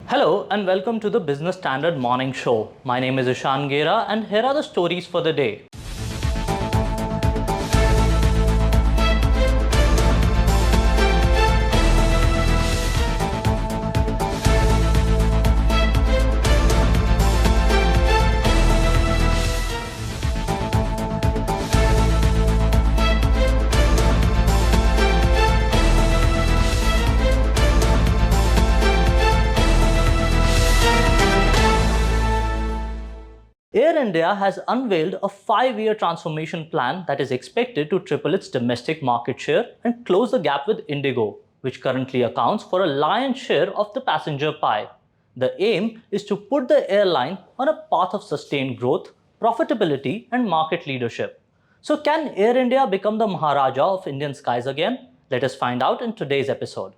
Hello and welcome to the Business Standard Morning Show. My name is Ishan Gera and here are the stories for the day. Air India has unveiled a 5-year transformation plan that is expected to triple its domestic market share and close the gap with Indigo, which currently accounts for a lion's share of the passenger pie. The aim is to put the airline on a path of sustained growth, profitability, and market leadership. So, can Air India become the Maharaja of Indian skies again? Let us find out in today's episode.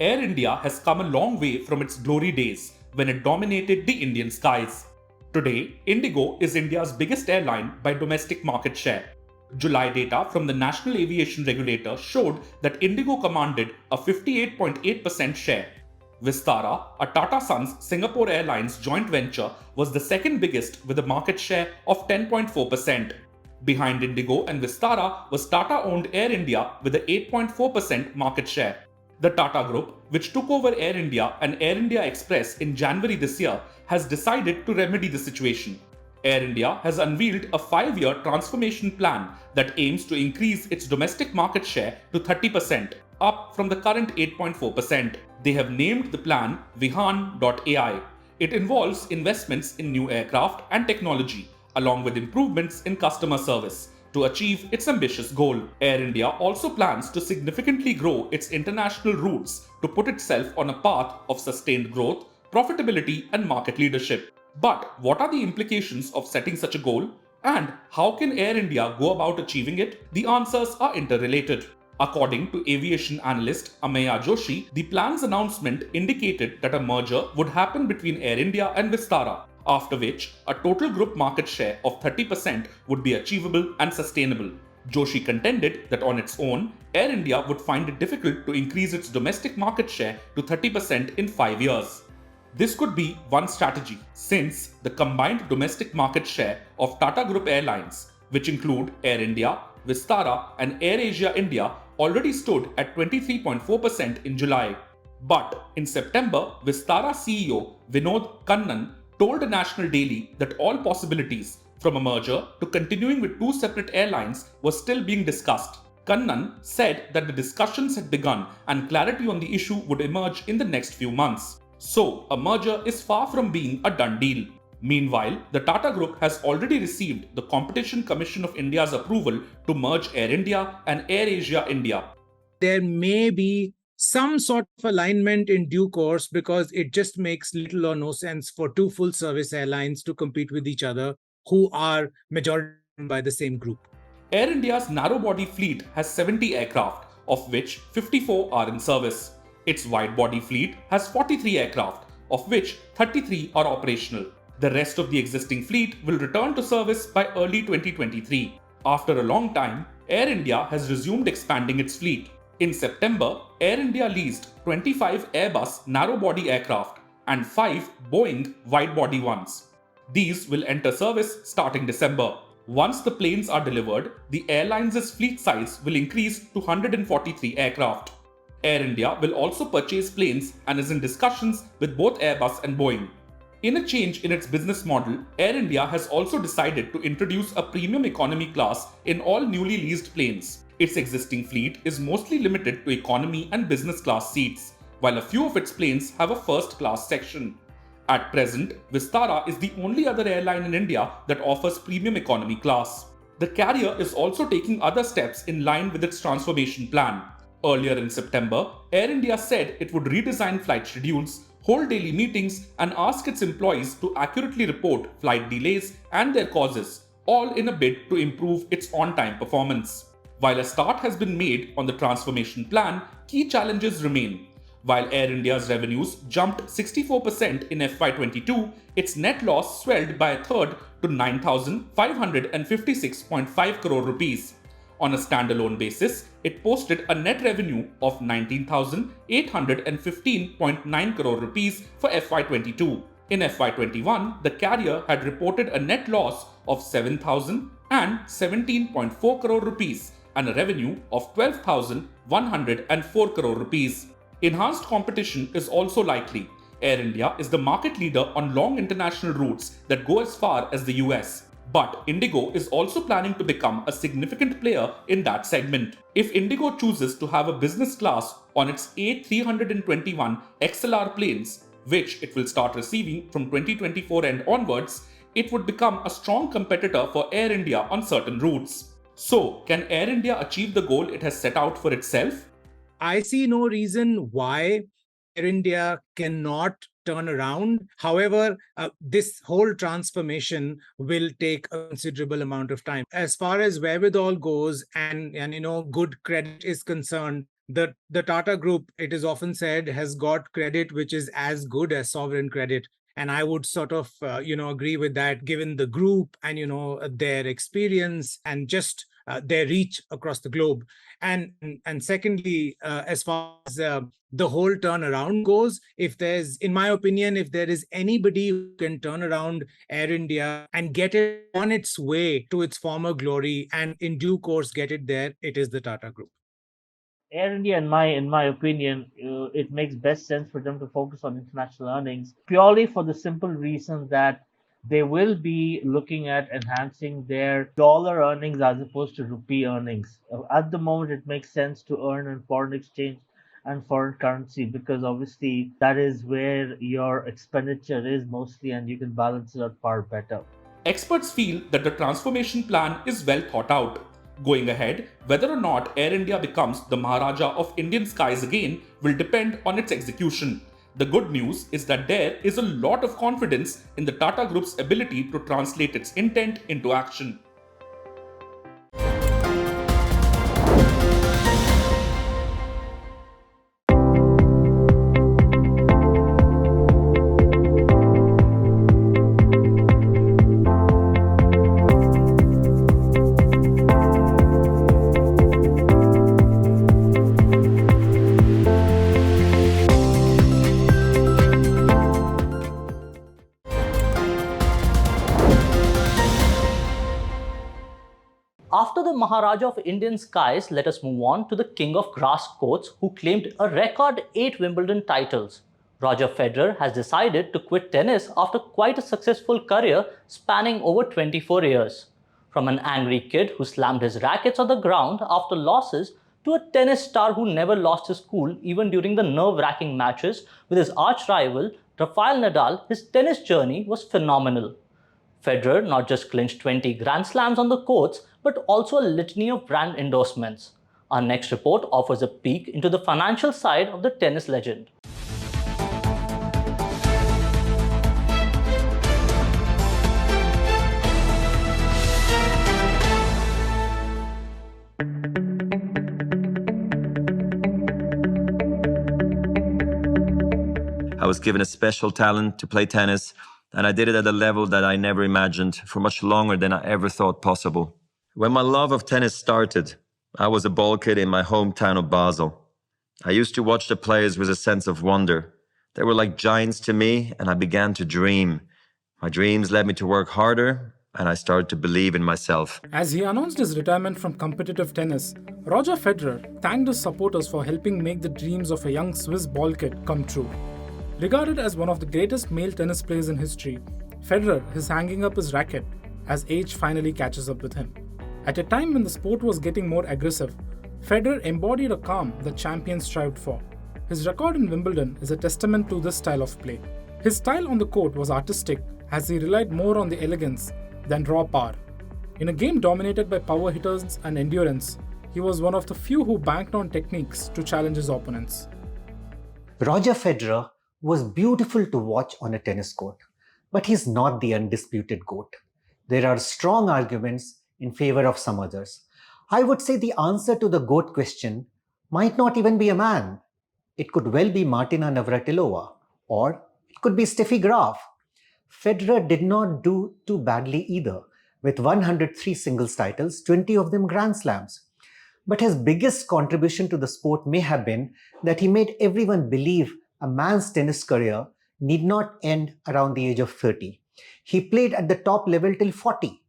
Air India has come a long way from its glory days when it dominated the Indian skies. Today, Indigo is India's biggest airline by domestic market share. July data from the National Aviation Regulator showed that Indigo commanded a 58.8% share. Vistara, a Tata Sons Singapore Airlines joint venture, was the second biggest with a market share of 10.4%. Behind Indigo and Vistara was Tata-owned Air India with an 8.4% market share. The Tata Group, which took over Air India and Air India Express in January this year, has decided to remedy the situation. Air India has unveiled a 5-year transformation plan that aims to increase its domestic market share to 30%, up from the current 8.4%. They have named the plan Vihan.ai. It involves investments in new aircraft and technology, along with improvements in customer service. To achieve its ambitious goal, Air India also plans to significantly grow its international routes to put itself on a path of sustained growth, profitability, and market leadership. But what are the implications of setting such a goal? And how can Air India go about achieving it? The answers are interrelated. According to aviation analyst Ameya Joshi, the plan's announcement indicated that a merger would happen between Air India and Vistara, after which a total group market share of 30% would be achievable and sustainable. Joshi contended that on its own, Air India would find it difficult to increase its domestic market share to 30% in 5 years. This could be one strategy, since the combined domestic market share of Tata Group airlines, which include Air India, Vistara, and AirAsia India, already stood at 23.4% in July. But in September, Vistara CEO Vinod Kannan told a national daily that all possibilities, from a merger to continuing with two separate airlines, were still being discussed. Kannan said that the discussions had begun and clarity on the issue would emerge in the next few months. So, a merger is far from being a done deal. Meanwhile, the Tata Group has already received the Competition Commission of India's approval to merge Air India and AirAsia India. There may be some sort of alignment in due course because it just makes little or no sense for two full service airlines to compete with each other who are majority by the same group. Air India's narrow body fleet has 70 aircraft, of which 54 are in service. Its wide body fleet has 43 aircraft, of which 33 are operational. The rest of the existing fleet will return to service by early 2023. After a long time, Air India has resumed expanding its fleet. In September, Air India leased 25 Airbus narrow-body aircraft and 5 Boeing wide-body ones. These will enter service starting December. Once the planes are delivered, the airline's fleet size will increase to 143 aircraft. Air India will also purchase planes and is in discussions with both Airbus and Boeing. In a change in its business model, Air India has also decided to introduce a premium economy class in all newly leased planes. Its existing fleet is mostly limited to economy and business class seats, while a few of its planes have a first class section. At present, Vistara is the only other airline in India that offers premium economy class. The carrier is also taking other steps in line with its transformation plan. Earlier in September, Air India said it would redesign flight schedules, hold daily meetings, and ask its employees to accurately report flight delays and their causes, all in a bid to improve its on-time performance. While a start has been made on the transformation plan, key challenges remain. While Air India's revenues jumped 64% in FY22, its net loss swelled by a third to 9,556.5 crore rupees. On a standalone basis, it posted a net revenue of 19,815.9 crore rupees for FY22. In FY21, the carrier had reported a net loss of 7,017.4 crore rupees and a revenue of 12,104 crore rupees. Enhanced competition is also likely. Air India is the market leader on long international routes that go as far as the US. But IndiGo is also planning to become a significant player in that segment. If IndiGo chooses to have a business class on its A321 XLR planes, which it will start receiving from 2024 and onwards, it would become a strong competitor for Air India on certain routes. So, can Air India achieve the goal it has set out for itself? I see no reason why Air India cannot turn around. However, this whole transformation will take a considerable amount of time. As far as wherewithal goes and good credit is concerned, the Tata Group, it is often said, has got credit which is as good as sovereign credit. And I would sort of, agree with that, given the group and, their experience and just their reach across the globe. And secondly, as far as the whole turnaround goes, in my opinion, if there is anybody who can turn around Air India and get it on its way to its former glory and in due course get it there, it is the Tata Group. Air India, in my opinion, it makes best sense for them to focus on international earnings purely for the simple reason that they will be looking at enhancing their dollar earnings as opposed to rupee earnings. At the moment, it makes sense to earn in foreign exchange and foreign currency because obviously that is where your expenditure is mostly and you can balance it out far better. Experts feel that the transformation plan is well thought out. Going ahead, whether or not Air India becomes the Maharaja of Indian skies again will depend on its execution. The good news is that there is a lot of confidence in the Tata Group's ability to translate its intent into action. After the Maharaja of Indian skies, let us move on to the king of grass courts who claimed a record 8 Wimbledon titles. Roger Federer has decided to quit tennis after quite a successful career spanning over 24 years. From an angry kid who slammed his rackets on the ground after losses to a tennis star who never lost his cool even during the nerve-wracking matches with his arch-rival Rafael Nadal, his tennis journey was phenomenal. Federer not just clinched 20 Grand Slams on the courts, but also a litany of brand endorsements. Our next report offers a peek into the financial side of the tennis legend. I was given a special talent to play tennis, and I did it at a level that I never imagined for much longer than I ever thought possible. When my love of tennis started, I was a ball kid in my hometown of Basel. I used to watch the players with a sense of wonder. They were like giants to me, and I began to dream. My dreams led me to work harder, and I started to believe in myself. As he announced his retirement from competitive tennis, Roger Federer thanked his supporters for helping make the dreams of a young Swiss ball kid come true. Regarded as one of the greatest male tennis players in history, Federer is hanging up his racket as age finally catches up with him. At a time when the sport was getting more aggressive, Federer embodied a calm that champions strived for. His record in Wimbledon is a testament to this style of play. His style on the court was artistic as he relied more on the elegance than raw power. In a game dominated by power hitters and endurance, he was one of the few who banked on techniques to challenge his opponents. Roger Federer was beautiful to watch on a tennis court, but he's not the undisputed GOAT. There are strong arguments in favor of some others. I would say the answer to the GOAT question might not even be a man. it could well be Martina Navratilova, or it could be Steffi Graf. Federer did not do too badly either, with 103 singles titles, 20 of them Grand Slams. But his biggest contribution to the sport may have been that he made everyone believe a man's tennis career need not end around the age of 30. He played at the top level till 40,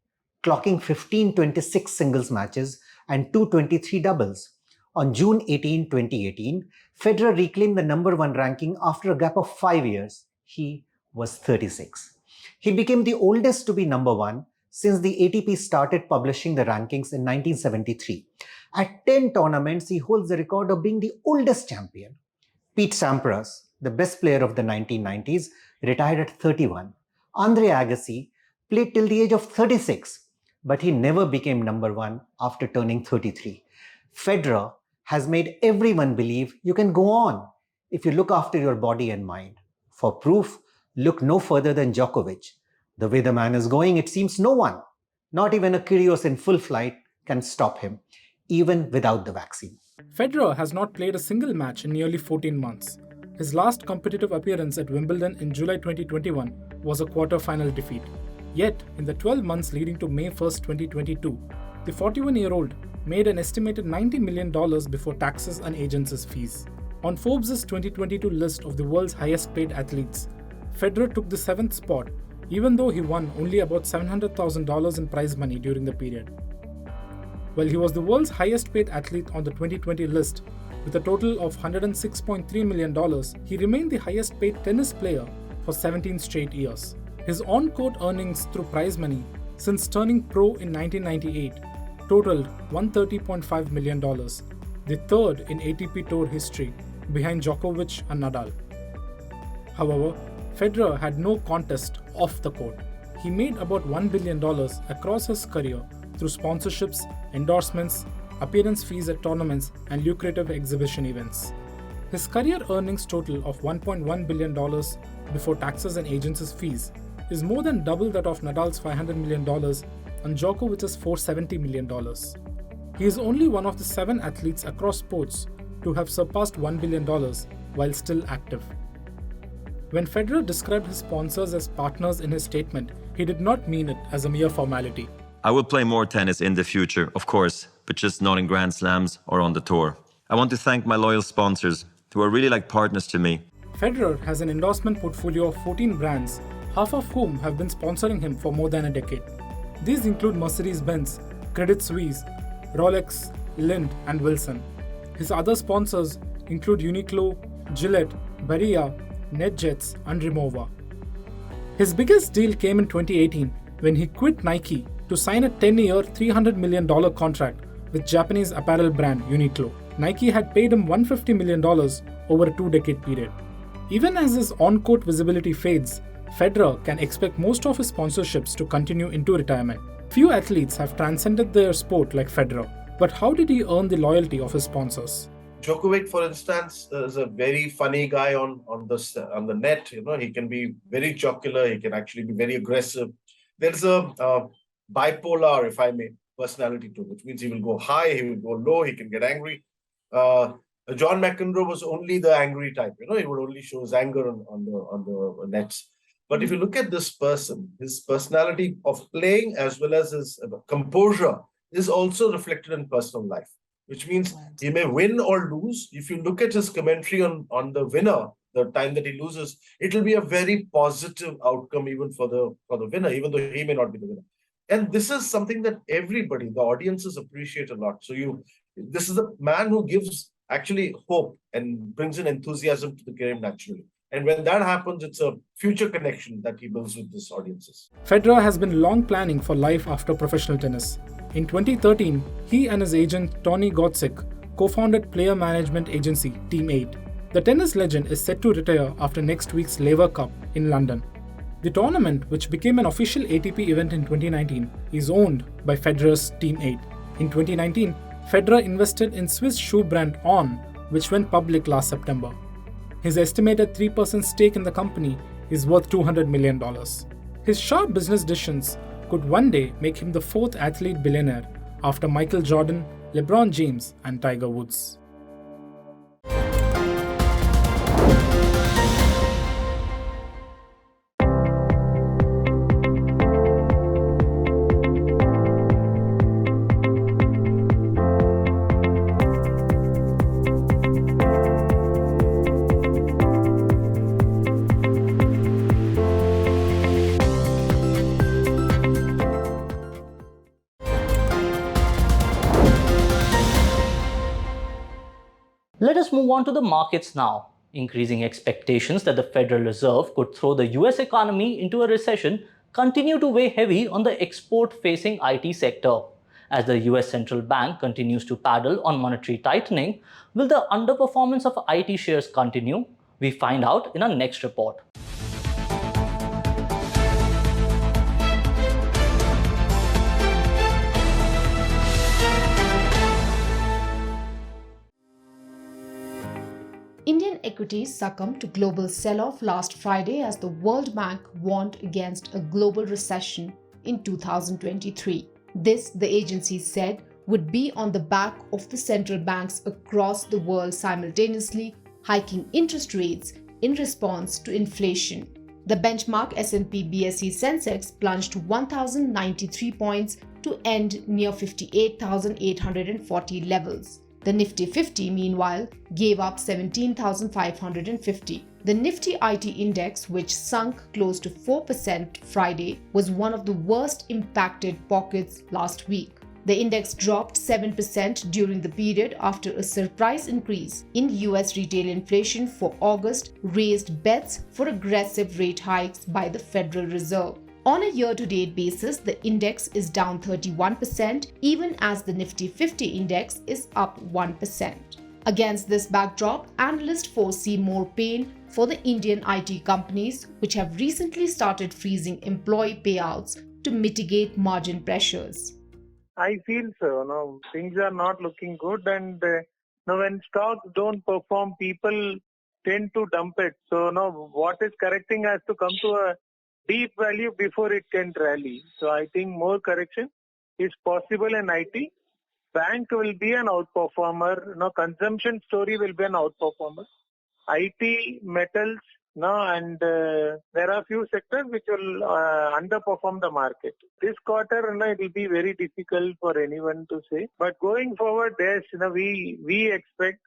clocking 1526 singles matches and 223 doubles. On June 18, 2018, Federer reclaimed the number 1 ranking after a gap of 5 years. He was 36. He became the oldest to be number 1 since the ATP started publishing the rankings in 1973. At 10 tournaments, he holds the record of being the oldest champion. Pete Sampras, the best player of the 1990s, retired at 31. Andre Agassi played till the age of 36, but he never became number 1 after turning 33. Federer has made everyone believe you can go on if you look after your body and mind. For proof, look no further than Djokovic. The way the man is going, it seems no one, not even a Kyrgios in full flight, can stop him, even without the vaccine. Federer has not played a single match in nearly 14 months. His last competitive appearance at Wimbledon in July 2021 was a quarter-final defeat. Yet, in the 12 months leading to May 1, 2022, the 41-year-old made an estimated $90 million before taxes and agents' fees. On Forbes' 2022 list of the world's highest-paid athletes, Federer took the 7th spot, even though he won only about $700,000 in prize money during the period. While he was the world's highest-paid athlete on the 2020 list, with a total of $106.3 million, he remained the highest-paid tennis player for 17 straight years. His on-court earnings through prize money since turning pro in 1998 totaled $130.5 million, the third in ATP Tour history, behind Djokovic and Nadal. However, Federer had no contest off the court. He made about $1 billion across his career through sponsorships, endorsements, appearance fees at tournaments, and lucrative exhibition events. His career earnings total of $1.1 billion before taxes and agents' fees is more than double that of Nadal's $500 million and Djokovic's $470 million. He is only one of the 7 athletes across sports to have surpassed $1 billion while still active. When Federer described his sponsors as partners in his statement, he did not mean it as a mere formality. I will play more tennis in the future, of course, but just not in Grand Slams or on the tour. I want to thank my loyal sponsors, who are really like partners to me. Federer has an endorsement portfolio of 14 brands, half of whom have been sponsoring him for more than a decade. These include Mercedes-Benz, Credit Suisse, Rolex, Lindt, and Wilson. His other sponsors include Uniqlo, Gillette, Barilla, NetJets, and Rimowa. His biggest deal came in 2018 when he quit Nike to sign a 10-year, $300 million contract with Japanese apparel brand Uniqlo. Nike had paid him $150 million over a 2-decade period. Even as his on-court visibility fades, Federer can expect most of his sponsorships to continue into retirement. Few athletes have transcended their sport like Federer, but how did he earn the loyalty of his sponsors? Djokovic, for instance, is a very funny guy on the net. You know, he can be very jocular. He can actually be very aggressive. There's a bipolar, if I may, personality to it, which means he will go high, he will go low, he can get angry. John McEnroe was only the angry type. You know, he would only show his anger on the nets. But if you look at this person, his personality of playing as well as his composure is also reflected in personal life, which means he may win or lose. If you look at his commentary on the winner, the time that he loses, it will be a very positive outcome even for the winner, even though he may not be the winner. And this is something that everybody, the audiences appreciate a lot. So this is a man who gives actually hope and brings in enthusiasm to the game naturally. And when that happens, it's a future connection that he builds with his audiences. Federer has been long planning for life after professional tennis. In 2013, he and his agent Tony Godsick co-founded player management agency Team 8. The tennis legend is set to retire after next week's Laver Cup in London. The tournament, which became an official ATP event in 2019, is owned by Federer's Team 8. In 2019, Federer invested in Swiss shoe brand On, which went public last September. His estimated 3% stake in the company is worth $200 million. His sharp business decisions could one day make him the 4th athlete billionaire after Michael Jordan, LeBron James, and Tiger Woods. Let us move on to the markets now. Increasing expectations that the Federal Reserve could throw the US economy into a recession continue to weigh heavy on the export-facing IT sector. As the US Central Bank continues to paddle on monetary tightening, will the underperformance of IT shares continue? We find out in our next report. Indian equities succumbed to global sell-off last Friday as the World Bank warned against a global recession in 2023. This, the agency said, would be on the back of the central banks across the world simultaneously hiking interest rates in response to inflation. The benchmark S&P BSE Sensex plunged 1,093 points to end near 58,840 levels. The Nifty 50, meanwhile, gave up 17,550. The Nifty IT index, which sunk close to 4% Friday, was one of the worst impacted pockets last week. The index dropped 7% during the period after a surprise increase in US retail inflation for August raised bets for aggressive rate hikes by the Federal Reserve. On a year-to-date basis, the index is down 31%, even as the Nifty 50 index is up 1%. Against this backdrop, analysts foresee more pain for the Indian IT companies, which have recently started freezing employee payouts to mitigate margin pressures. I feel so. No, things are not looking good, and when stocks don't perform, people tend to dump it. So, what is correcting has to come to a deep value before it can rally. So I think more correction is possible in IT. Bank will be an outperformer. Consumption story will be an outperformer. IT, metals, and there are few sectors which will underperform the market. This quarter, it will be very difficult for anyone to say. But going forward, we expect.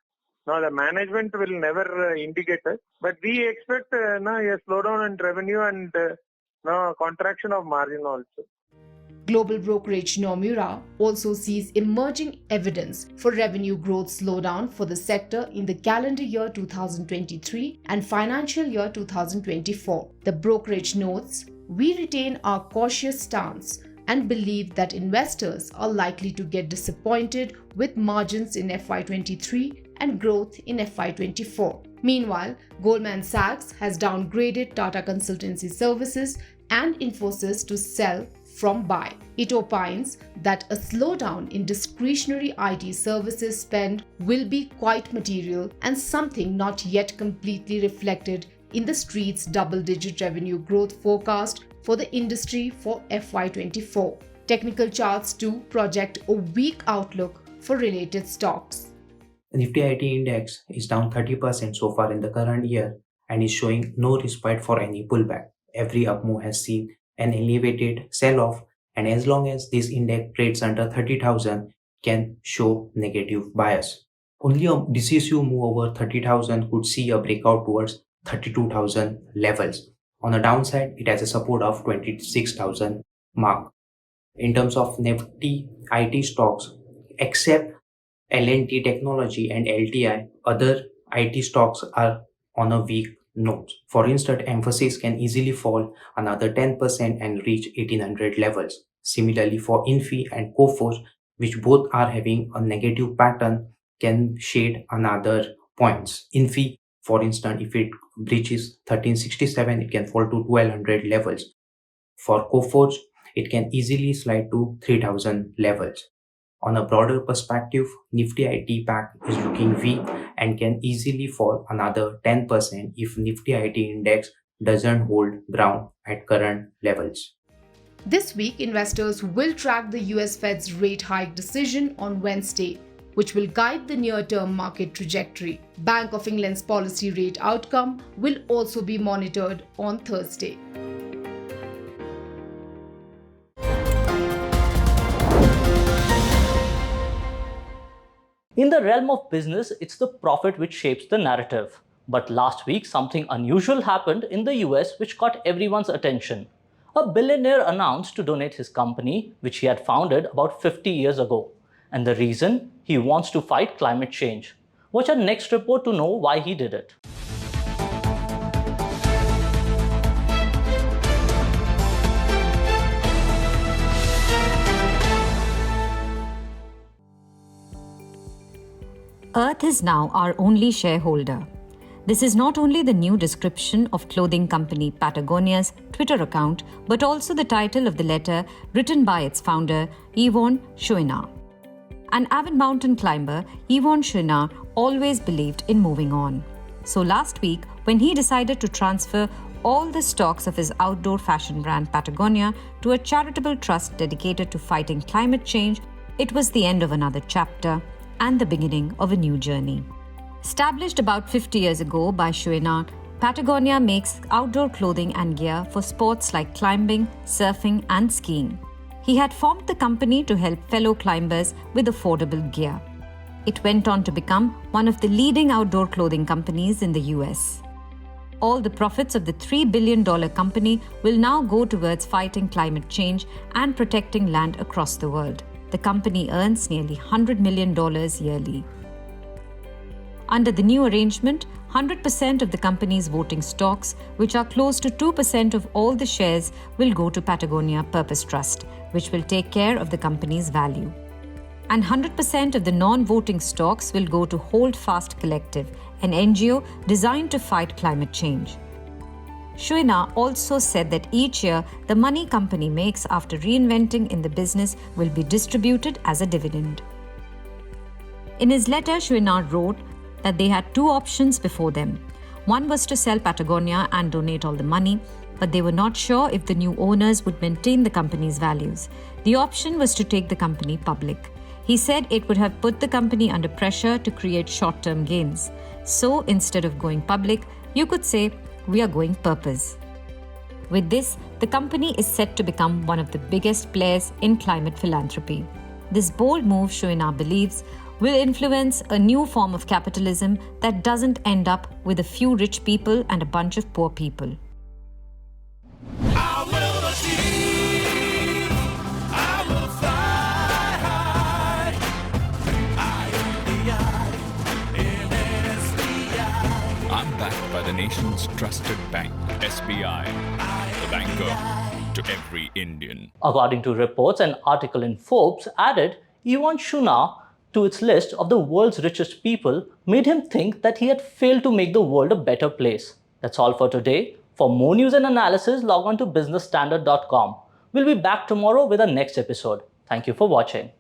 The management will never indicate us, but we expect a slowdown in revenue and contraction of margin also. Global brokerage Nomura also sees emerging evidence for revenue growth slowdown for the sector in the calendar year 2023 and financial year 2024. The brokerage notes, "We retain our cautious stance and believe that investors are likely to get disappointed with margins in FY23 and growth in FY24. Meanwhile, Goldman Sachs has downgraded Tata Consultancy Services and Infosys to sell from buy. It opines that a slowdown in discretionary IT services spend will be quite material and something not yet completely reflected in the street's double-digit revenue growth forecast for the industry for FY24. Technical charts too project a weak outlook for related stocks. The Nifty IT index is down 30% so far in the current year and is showing no respite for any pullback. Every up move has seen an elevated sell-off, and as long as this index trades under 30,000, can show negative bias. Only a decisive move over 30,000 could see a breakout towards 32,000 levels. On the downside, it has a support of 26,000 mark. In terms of Nifty IT stocks, except L&T Technology and LTI, other IT stocks are on a weak note. For instance, Mphasis can easily fall another 10% and reach 1800 levels. Similarly, for Infi and Coforge, which both are having a negative pattern, can shade another points. Infi, for instance, if it breaches 1367, it can fall to 1200 levels. For Coforge, it can easily slide to 3000 levels. On a broader perspective, Nifty IT pack is looking weak and can easily fall another 10% if Nifty IT index doesn't hold ground at current levels. This week, investors will track the US Fed's rate hike decision on Wednesday, which will guide the near-term market trajectory. Bank of England's policy rate outcome will also be monitored on Thursday. In the realm of business, it's the profit which shapes the narrative. But last week, something unusual happened in the US which caught everyone's attention. A billionaire announced to donate his company, which he had founded about 50 years ago. And the reason? He wants to fight climate change. Watch our next report to know why he did it. Earth is now our only shareholder. This is not only the new description of clothing company Patagonia's Twitter account, but also the title of the letter written by its founder, Yvon Chouinard. An avid mountain climber, Yvon Chouinard always believed in moving on. So last week, when he decided to transfer all the stocks of his outdoor fashion brand Patagonia to a charitable trust dedicated to fighting climate change, it was the end of another chapter and the beginning of a new journey. Established about 50 years ago by Chouinard, Patagonia makes outdoor clothing and gear for sports like climbing, surfing, and skiing. He had formed the company to help fellow climbers with affordable gear. It went on to become one of the leading outdoor clothing companies in the US. All the profits of the $3 billion company will now go towards fighting climate change and protecting land across the world. The company earns nearly $100 million yearly. Under the new arrangement, 100% of the company's voting stocks, which are close to 2% of all the shares, will go to Patagonia Purpose Trust, which will take care of the company's value. And 100% of the non-voting stocks will go to Hold Fast Collective, an NGO designed to fight climate change. Chouinard also said that each year, the money company makes after reinventing in the business will be distributed as a dividend. In his letter, Chouinard wrote that they had two options before them. One was to sell Patagonia and donate all the money, but they were not sure if the new owners would maintain the company's values. The option was to take the company public. He said it would have put the company under pressure to create short-term gains. So instead of going public, you could say, we are going purpose. With this, the company is set to become one of the biggest players in climate philanthropy. This bold move, Chouinard believes, will influence a new form of capitalism that doesn't end up with a few rich people and a bunch of poor people. I'm backed by the nation's trusted bank, SBI, the banker to every Indian. According to reports, an article in Forbes added Yvon Chouinard to its list of the world's richest people made him think that he had failed to make the world a better place. That's all for today. For more news and analysis, log on to businessstandard.com. We'll be back tomorrow with our next episode. Thank you for watching.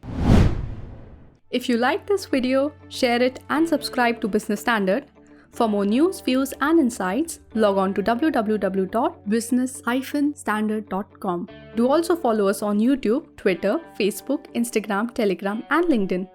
If you like this video, share it and subscribe to Business Standard. For more news, views and insights, log on to www.business-standard.com. Do also follow us on YouTube, Twitter, Facebook, Instagram, Telegram and LinkedIn.